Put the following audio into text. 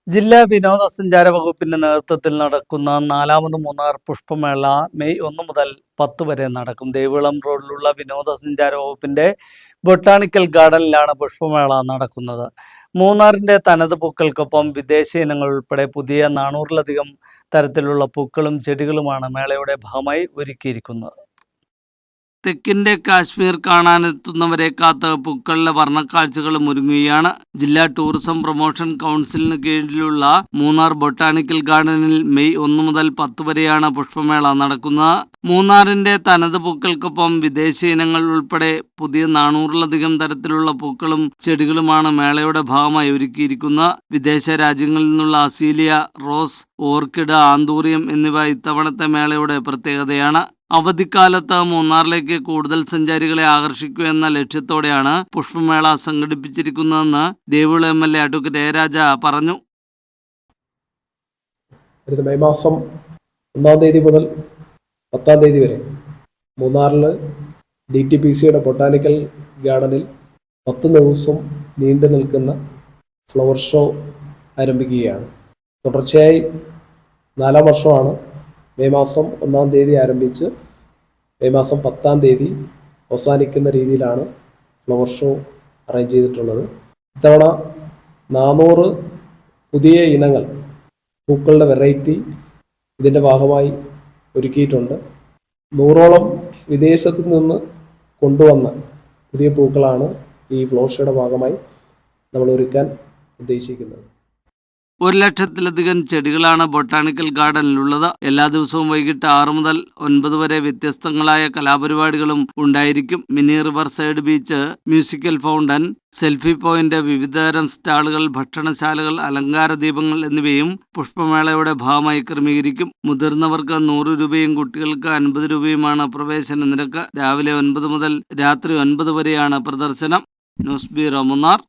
ജില്ലാ വിനോദസഞ്ചാര വകുപ്പിന്റെ നേതൃത്വത്തിൽ നടക്കുന്ന 4ാമത് മൂന്നാർ പുഷ്പമേള മെയ് 1 മുതൽ 10 വരെ നടക്കും. ദേവികുളം റോഡിലുള്ള വിനോദസഞ്ചാര വകുപ്പിന്റെ ബൊട്ടാണിക്കൽ ഗാർഡനിലാണ് പുഷ്പമേള നടക്കുന്നത്. മൂന്നാറിന്റെ തനത് പൂക്കൾക്കൊപ്പം വിദേശ ഇനങ്ങൾ ഉൾപ്പെടെ പുതിയ 400-ലധികം തരത്തിലുള്ള പൂക്കളും ചെടികളുമാണ് മേളയുടെ ഭാഗമായി ഒരുക്കിയിരിക്കുന്നത്. തെക്കിന്റെ കാശ്മീർ കാണാനെത്തുന്നവരെ കാത്ത് പൂക്കളിലെ വർണ്ണക്കാഴ്ചകളും ഒരുങ്ങുകയാണ്. ജില്ലാ ടൂറിസം പ്രൊമോഷൻ കൗൺസിലിന് കീഴിലുള്ള മൂന്നാർ ബൊട്ടാണിക്കൽ ഗാർഡനിൽ മെയ് 1 മുതൽ 10 വരെയാണ് പുഷ്പമേള നടക്കുന്നത്. മൂന്നാറിന്റെ തനത് പൂക്കൾക്കൊപ്പം വിദേശ ഇനങ്ങൾ ഉൾപ്പെടെ പുതിയ 400-ലധികം തരത്തിലുള്ള പൂക്കളും ചെടികളുമാണ് മേളയുടെ ഭാഗമായി ഒരുക്കിയിരിക്കുന്നത്. വിദേശ രാജ്യങ്ങളിൽ നിന്നുള്ള അസീലിയ, റോസ്, ഓർക്കിഡ്, ആന്തൂറിയം എന്നിവ ഇത്തവണത്തെ മേളയുടെ പ്രത്യേകതയാണ്. അവധിക്കാലത്ത് മൂന്നാറിലേക്ക് കൂടുതൽ സഞ്ചാരികളെ ആകർഷിക്കുക എന്ന ലക്ഷ്യത്തോടെയാണ് പുഷ്പമേള സംഘടിപ്പിച്ചിരിക്കുന്നതെന്ന് ദേവികുളം MLA അഡ്വക്കേറ്റ് എ രാജ പറഞ്ഞു. മെയ് മാസം 1-ാം തീയതി മുതൽ 10-ാം തീയതി വരെ മൂന്നാറിൽ DTPCയുടെ ബൊട്ടാണിക്കൽ ഗാർഡനിൽ 10 ദിവസം നീണ്ടു നിൽക്കുന്ന ഫ്ലവർ ഷോ ആരംഭിക്കുകയാണ്. തുടർച്ചയായി 4-ാം വർഷമാണ് മെയ് മാസം 1-ാം തീയതി ആരംഭിച്ച് മെയ് മാസം 10-ാം തീയതി അവസാനിക്കുന്ന രീതിയിലാണ് ഫ്ലവർ ഷോ അറേഞ്ച് ചെയ്തിട്ടുള്ളത്. ഇത്തവണ 400 പുതിയ ഇനങ്ങൾ പൂക്കളുടെ വെറൈറ്റി ഇതിൻ്റെ ഭാഗമായി ഒരുക്കിയിട്ടുണ്ട്. 100ഓളം വിദേശത്ത് നിന്ന് കൊണ്ടുവന്ന പുതിയ പൂക്കളാണ് ഈ ഫ്ലവർ ഷോയുടെ ഭാഗമായി നമ്മൾ ഒരുക്കാൻ ഉദ്ദേശിക്കുന്നത്. 1,00,000-ലധികം ചെടികളാണ് ബൊട്ടാണിക്കൽ ഗാർഡനിലുള്ളത്. എല്ലാ ദിവസവും വൈകിട്ട് 6 മുതൽ 9 വരെ വ്യത്യസ്തങ്ങളായ കലാപരിപാടികളും ഉണ്ടായിരിക്കും. Mini river side beach, musical fountain, selfie point, വിവിധതരം സ്റ്റാളുകൾ, ഭക്ഷണശാലകൾ, അലങ്കാര ദീപങ്ങൾ എന്നിവയും പുഷ്പമേളയുടെ ഭാഗമായി ക്രമീകരിക്കും. മുതിർന്നവർക്ക് 100 രൂപയും കുട്ടികൾക്ക് 50 രൂപയുമാണ് പ്രവേശന നിരക്ക്. രാവിലെ 9 മുതൽ രാത്രി 9 വരെയാണ് പ്രദർശനം. News bureau Munnar.